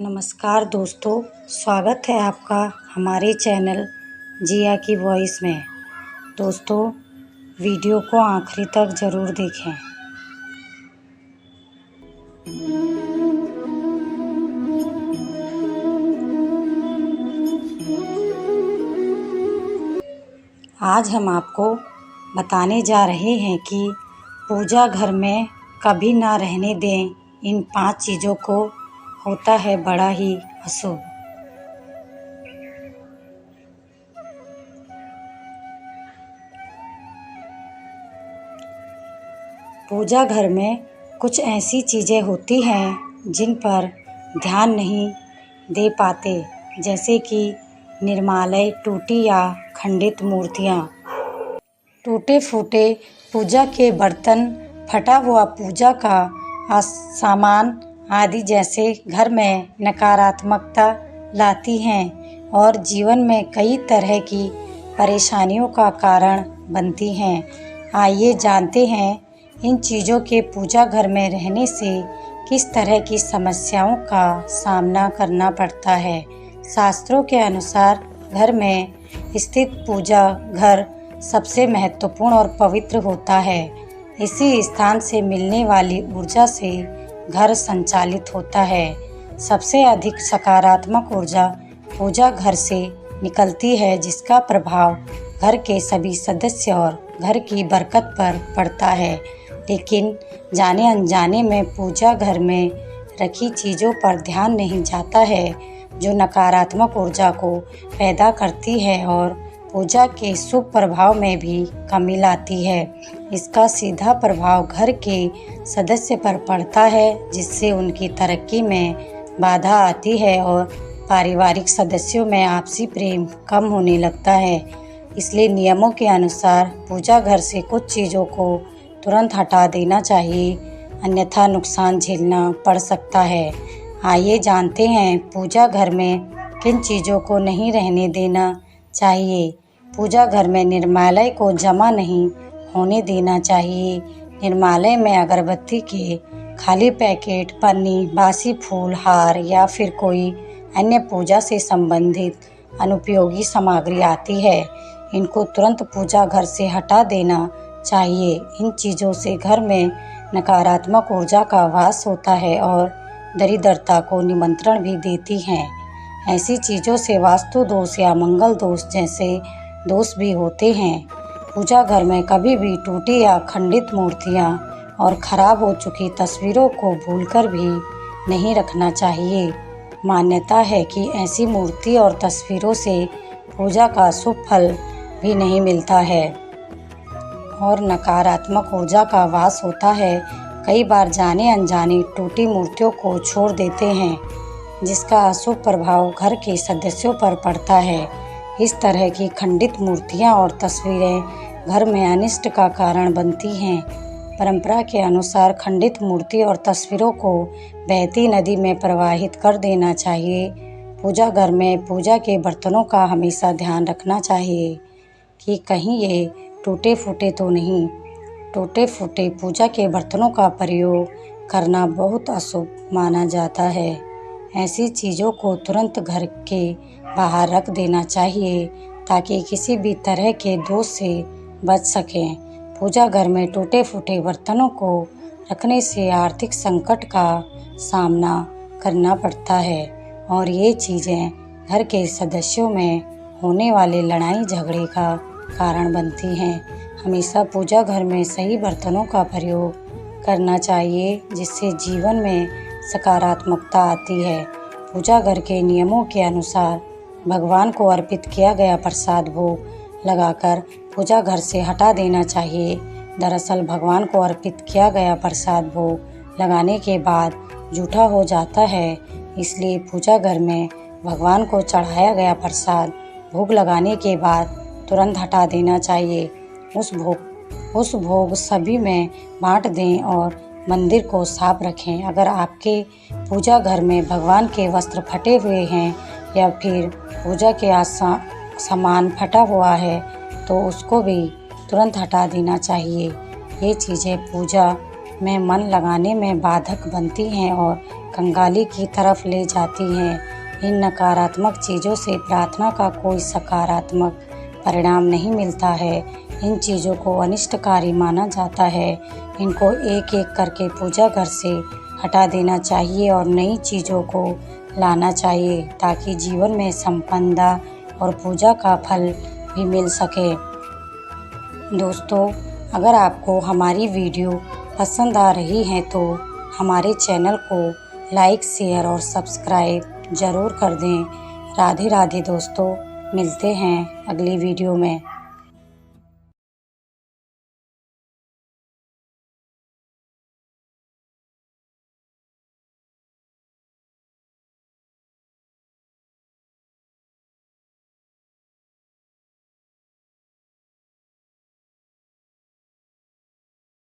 नमस्कार दोस्तों, स्वागत है आपका हमारे चैनल जिया की वॉइस में। दोस्तों, वीडियो को आखिरी तक ज़रूर देखें। आज हम आपको बताने जा रहे हैं कि पूजा घर में कभी ना रहने दें इन 5 चीज़ों को, होता है बड़ा ही अशुभ। पूजा घर में कुछ ऐसी चीज़ें होती हैं जिन पर ध्यान नहीं दे पाते, जैसे कि निर्मालय, टूटी या खंडित मूर्तियाँ, टूटे फूटे पूजा के बर्तन, फटा हुआ पूजा का सामान आदि जैसे घर में नकारात्मकता लाती हैं और जीवन में कई तरह की परेशानियों का कारण बनती हैं। आइए जानते हैं इन चीज़ों के पूजा घर में रहने से किस तरह की समस्याओं का सामना करना पड़ता है। शास्त्रों के अनुसार घर में स्थित पूजा घर सबसे महत्वपूर्ण और पवित्र होता है। इसी स्थान से मिलने वाली ऊर्जा से घर संचालित होता है। सबसे अधिक सकारात्मक ऊर्जा पूजा घर से निकलती है, जिसका प्रभाव घर के सभी सदस्य और घर की बरकत पर पड़ता है। लेकिन जाने अनजाने में पूजा घर में रखी चीज़ों पर ध्यान नहीं जाता है, जो नकारात्मक ऊर्जा को पैदा करती है और पूजा के शुभ प्रभाव में भी कमी लाती है। इसका सीधा प्रभाव घर के सदस्य पर पड़ता है, जिससे उनकी तरक्की में बाधा आती है और पारिवारिक सदस्यों में आपसी प्रेम कम होने लगता है। इसलिए नियमों के अनुसार पूजा घर से कुछ चीज़ों को तुरंत हटा देना चाहिए, अन्यथा नुकसान झेलना पड़ सकता है। आइए जानते हैं पूजा घर में किन चीज़ों को नहीं रहने देना चाहिए। पूजा घर में निर्मालय को जमा नहीं होने देना चाहिए। निर्मालय में अगरबत्ती के खाली पैकेट, पन्नी, बासी फूल, हार या फिर कोई अन्य पूजा से संबंधित अनुपयोगी सामग्री आती है, इनको तुरंत पूजा घर से हटा देना चाहिए। इन चीज़ों से घर में नकारात्मक ऊर्जा का वास होता है और दरिद्रता को निमंत्रण भी देती हैं। ऐसी चीज़ों से वास्तु दोष या मंगल दोष जैसे दोष भी होते हैं। पूजा घर में कभी भी टूटी या खंडित मूर्तियाँ और खराब हो चुकी तस्वीरों को भूलकर भी नहीं रखना चाहिए। मान्यता है कि ऐसी मूर्ति और तस्वीरों से पूजा का शुभ फल भी नहीं मिलता है और नकारात्मक ऊर्जा का वास होता है। कई बार जाने अनजाने टूटी मूर्तियों को छोड़ देते हैं, जिसका अशुभ प्रभाव घर के सदस्यों पर पड़ता है। इस तरह की खंडित मूर्तियां और तस्वीरें घर में अनिष्ट का कारण बनती हैं। परंपरा के अनुसार खंडित मूर्ति और तस्वीरों को बहती नदी में प्रवाहित कर देना चाहिए। पूजा घर में पूजा के बर्तनों का हमेशा ध्यान रखना चाहिए कि कहीं ये टूटे फूटे तो नहीं। टूटे फूटे पूजा के बर्तनों का प्रयोग करना बहुत अशुभ माना जाता है। ऐसी चीज़ों को तुरंत घर के बाहर रख देना चाहिए, ताकि किसी भी तरह के दोष से बच सकें। पूजा घर में टूटे फूटे बर्तनों को रखने से आर्थिक संकट का सामना करना पड़ता है और ये चीज़ें घर के सदस्यों में होने वाले लड़ाई झगड़े का कारण बनती हैं। हमेशा पूजा घर में सही बर्तनों का प्रयोग करना चाहिए, जिससे जीवन में सकारात्मकता आती है। पूजा घर के नियमों के अनुसार भगवान को अर्पित किया गया प्रसाद भोग लगाकर पूजा घर से हटा देना चाहिए। दरअसल भगवान को अर्पित किया गया प्रसाद भोग लगाने के बाद जूठा हो जाता है, इसलिए पूजा घर में भगवान को चढ़ाया गया प्रसाद भोग लगाने के बाद तुरंत हटा देना चाहिए। उस भोग सभी में बांट दें और मंदिर को साफ रखें। अगर आपके पूजा घर में भगवान के वस्त्र फटे हुए हैं या फिर पूजा के सामान फटा हुआ है, तो उसको भी तुरंत हटा देना चाहिए। ये चीज़ें पूजा में मन लगाने में बाधक बनती हैं और कंगाली की तरफ ले जाती हैं। इन नकारात्मक चीज़ों से प्रार्थना का कोई सकारात्मक परिणाम नहीं मिलता है। इन चीज़ों को अनिष्टकारी माना जाता है। इनको एक एक करके पूजा घर से हटा देना चाहिए और नई चीज़ों को लाना चाहिए ताकि जीवन में संपन्नता और पूजा का फल भी मिल सके। दोस्तों, अगर आपको हमारी वीडियो पसंद आ रही है तो हमारे चैनल को लाइक, शेयर और सब्सक्राइब ज़रूर कर दें। राधे राधे दोस्तों, मिलते हैं अगली वीडियो में।